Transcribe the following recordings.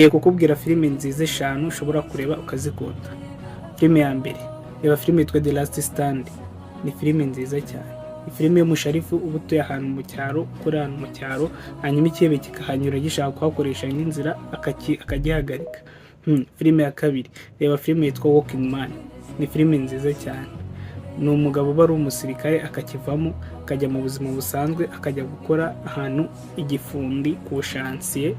Ngiye kukubwira filime nziza 5 ushobora kureba ukazikunda. Filime ya mbere, reba filime yitwa The Last Stand. Ni filime nziza cyane. Ni filime y'umusharifu uba utuye ahantu mu cyaro, ukora ahantu mu cyaro, hanyuma ikebe kikahanyura gishaka kuhakoresha nk'inzira akagihagarika. Filime ya kabiri, reba filime yitwa Walking Man. Ni filime nziza cyane. Ni umugabo uba ari umusirikare akakivamo akajya mu buzima busanzwe akajya gukora ahantu igifundi ku shansiye,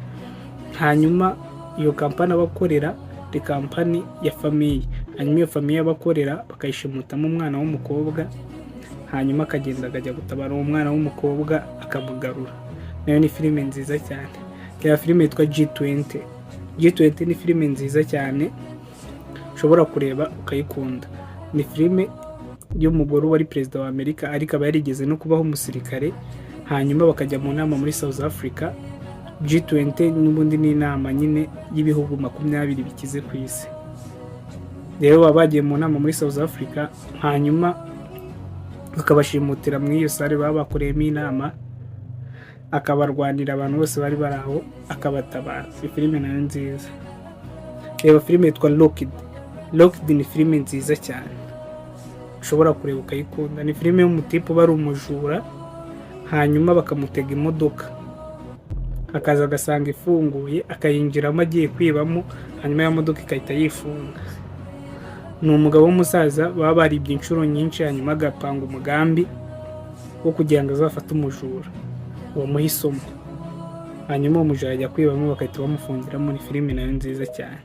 hanyuma iyo kampani abakorera ni kampani ya famiye, hanyuma iyo famiye abakorera bakayishimutamo umwana w'umukobwa, hanyuma akagenda akajya gutabara uwo mwana w'umukobwa akamugarura. Nayo ni filime nziza cyane. Reba filime yitwa G20. G20 ni filime nziza cyane ushobora kureba ukayikunda. Ni filime y'umugore wari perezida wa Amerika ariko aba yarigeze no kubaho umusirikare, hanyuma bakajya mu nama muri South Africa. G20 n'ubundi ni inama nyine y'ibihugu 20 bikize ku isi. Rero baba bagiye mu nama muri South Africa, hanyuma bakabashimutira muri iyo sare baba bakoreyemo inama, akabarwanira abantu bose bari baraho akabatabara. Filime nayo nziza. Reba filime yitwa Locked. Locked ni filime nziza cyane ushobora kureba ukayikunda. Ni filime y'umutipe bari umujura, hanyuma bakamutega imodoka akaza agasanga ifunguye akayinjiramo agiye kwibamo, hanyuma ya modoka ikahita yifunga. Ni umugabo w'umusaza baba baribye inshuro nyinshi, hanyuma agapanga umugambi wo kugira ngo azafate umujura wamuha isomo, hanyuma uwo mujura ajya kwibamo bakahita bamufungiramo. Ni filime nayo nziza cyane.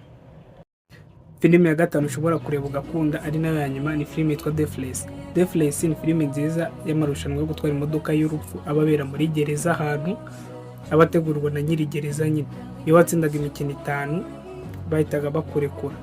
Filime ya gatanu ushobora kureba ugakunda ari nayo ya nyuma ni filime yitwa Deathless. Deathless ni filime nziza y'amarushanwa yo gutwara imodoka y'urupfu ababera muri gereza ahantu abategurwa na nyiri gereza nyine. Iyo watsindaga imikino 5 bahitaga bakurekura.